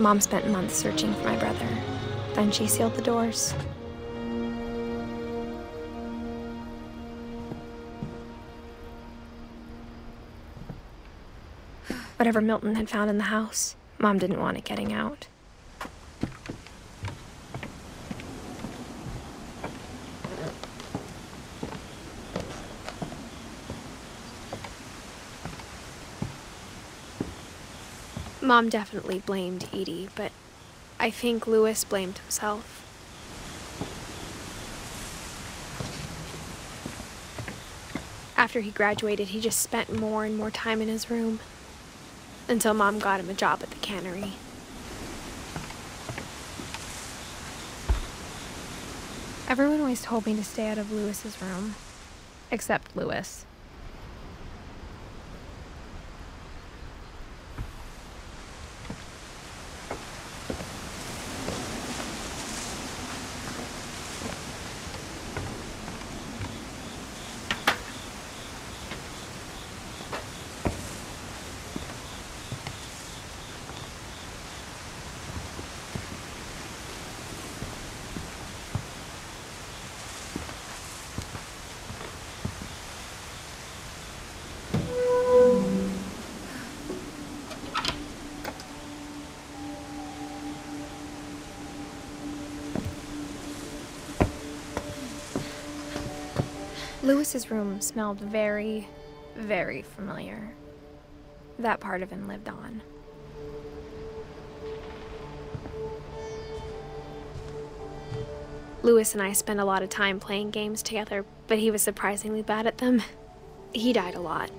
Mom spent months searching for my brother. Then she sealed the doors. Whatever Milton had found in the house, Mom didn't want it getting out. Mom definitely blamed Edie, but I think Louis blamed himself. After he graduated, he just spent more and more time in his room, until Mom got him a job at the cannery. Everyone always told me to stay out of Louis's room, except Louis. Louis's room smelled very, very familiar. That part of him lived on. Louis and I spent a lot of time playing games together, but he was surprisingly bad at them. He died a lot.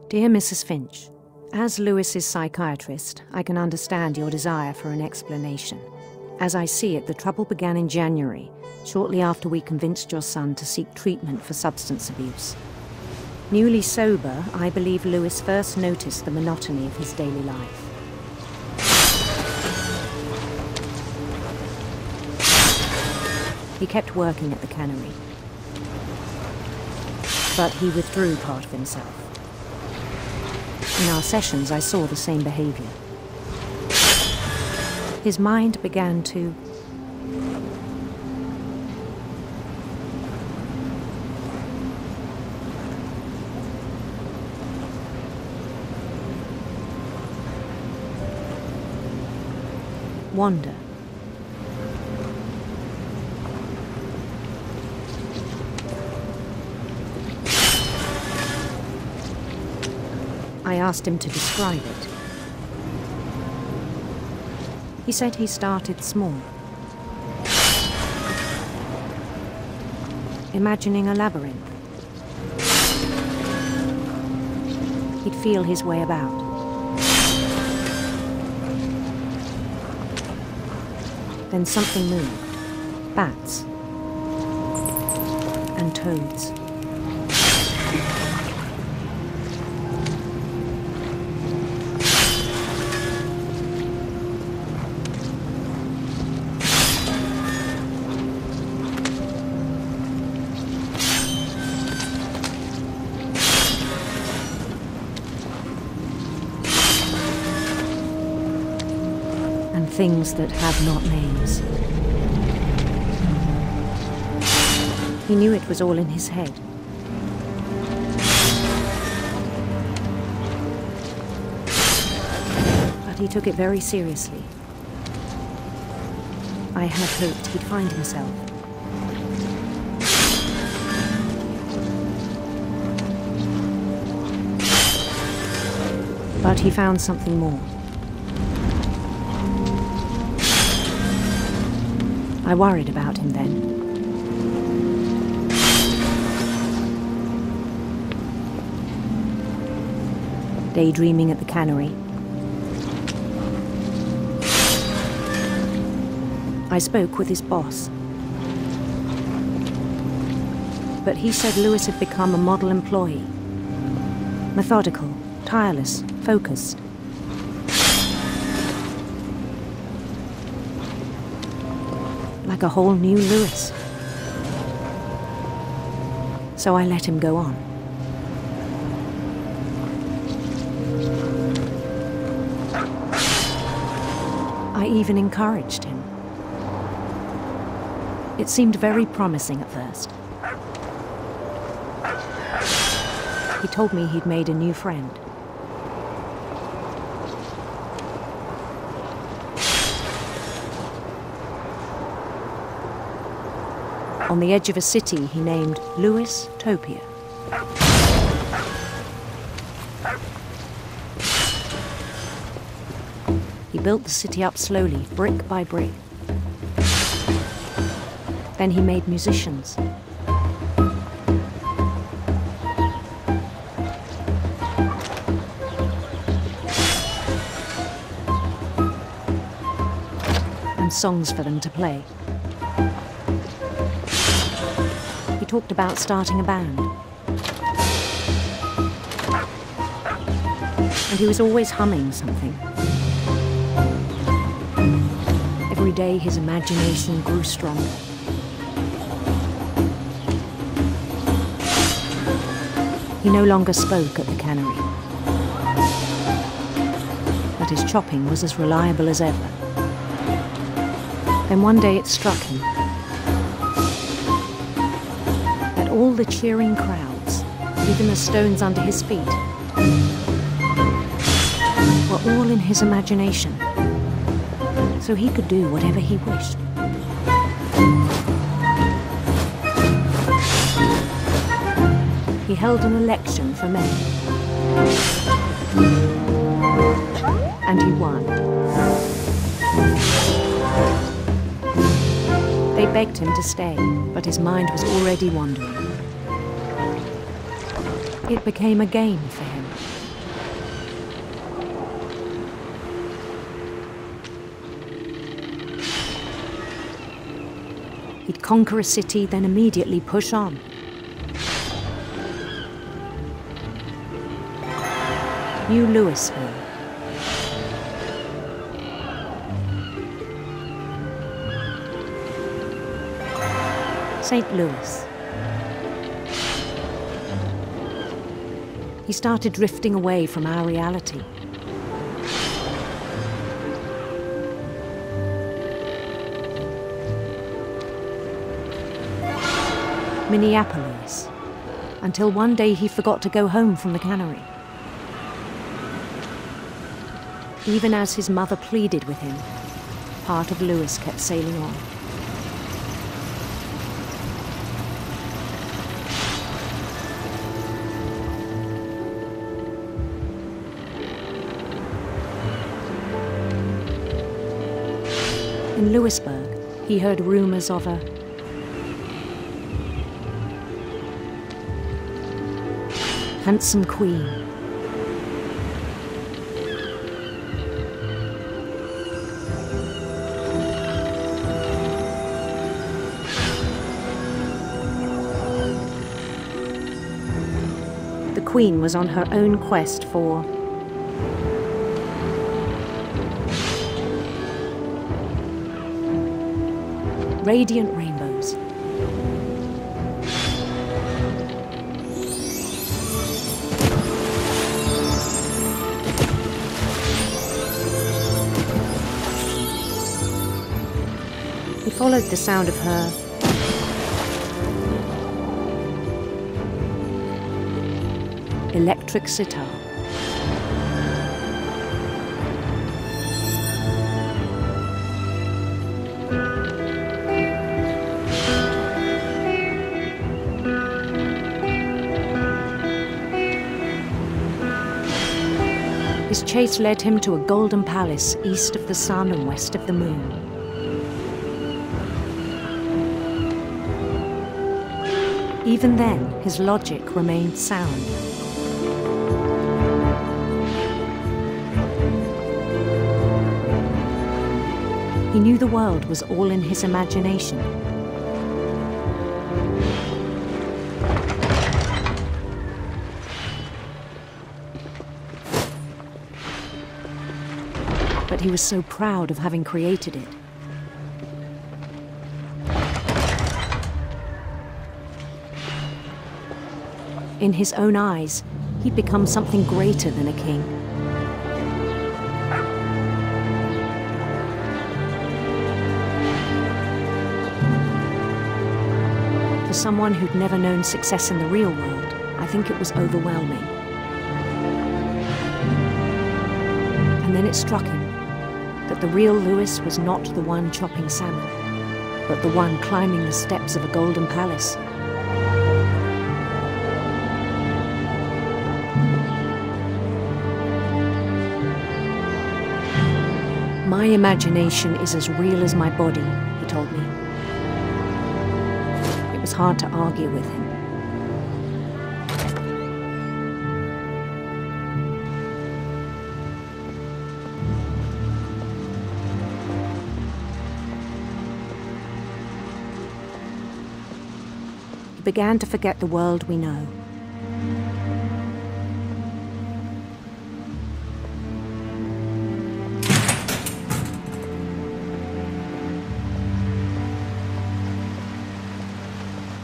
Dear Mrs. Finch, as Louis's psychiatrist, I can understand your desire for an explanation. As I see it, the trouble began in January, shortly after we convinced your son to seek treatment for substance abuse. Newly sober, I believe Louis first noticed the monotony of his daily life. He kept working at the cannery, but he withdrew part of himself. In our sessions, I saw the same behavior. His mind began to wander. I asked him to describe it. He said he started small, imagining a labyrinth. He'd feel his way about. Then something moved. Bats and toads. Things that have not names. He knew it was all in his head. But he took it very seriously. I had hoped he'd find himself. But he found something more. I worried about him then. Daydreaming at the cannery. I spoke with his boss. But he said Louis had become a model employee. Methodical, tireless, focused. like a whole new Lewis. So I let him go on. I even encouraged him. It seemed very promising at first. He told me he'd made a new friend. On the edge of a city he named Lewis Topia. He built the city up slowly, brick by brick. Then he made musicians. And songs for them to play. He talked about starting a band. And he was always humming something. Every day his imagination grew stronger. He no longer spoke at the cannery. But his chopping was as reliable as ever. Then one day it struck him that all the cheering crowds, even the stones under his feet, were all in his imagination. So he could do whatever he wished. He held an election for men. And he won. They begged him to stay, but his mind was already wandering. It became a game for him. He'd conquer a city, then immediately push on. New Louisville. St. Louis. He started drifting away from our reality. Minneapolis, until one day he forgot to go home from the cannery. Even as his mother pleaded with him, part of Lewis kept sailing on. In Lewisburg, he heard rumors of a handsome queen. The queen was on her own quest for radiant rainbows. He followed the sound of her electric sitar. His chase led him to a golden palace east of the sun and west of the moon. Even then, his logic remained sound. He knew the world was all in his imagination. But he was so proud of having created it. In his own eyes, he'd become something greater than a king. For someone who'd never known success in the real world, I think it was overwhelming. And then it struck him that the real Lewis was not the one chopping salmon, but the one climbing the steps of a golden palace. My imagination is as real as my body, he told me. It was hard to argue with him. He began to forget the world we know.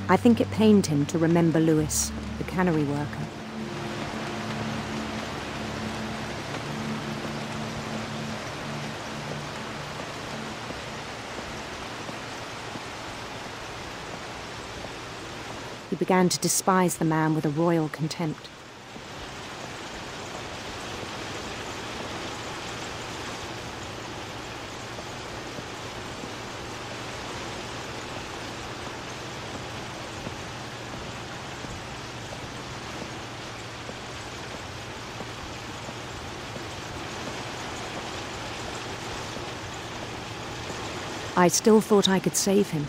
I think it pained him to remember Lewis, the cannery worker. He began to despise the man with a royal contempt. I still thought I could save him.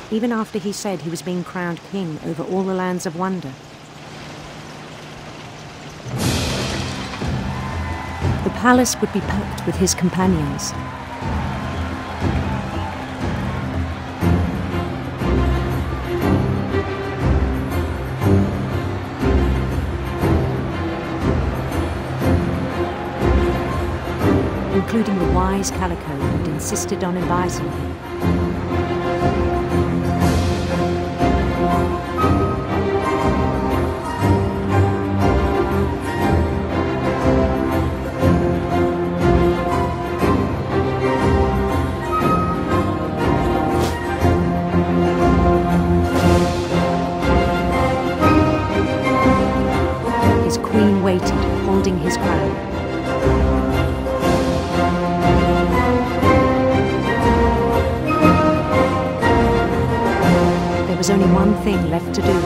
Even after he said he was being crowned king over all the lands of wonder. The palace would be packed with his companions. Including the wise Calico who'd insisted on advising him. His queen waited, holding his crown. There was only one thing left to do.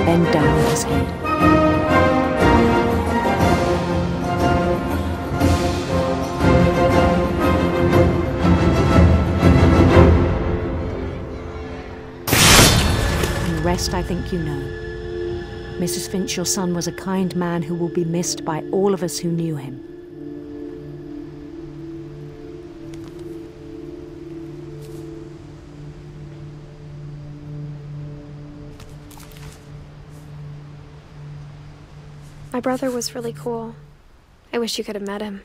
Bend down his head. And the rest I think you know. Mrs. Finch, your son was a kind man who will be missed by all of us who knew him. My brother was really cool. I wish you could have met him.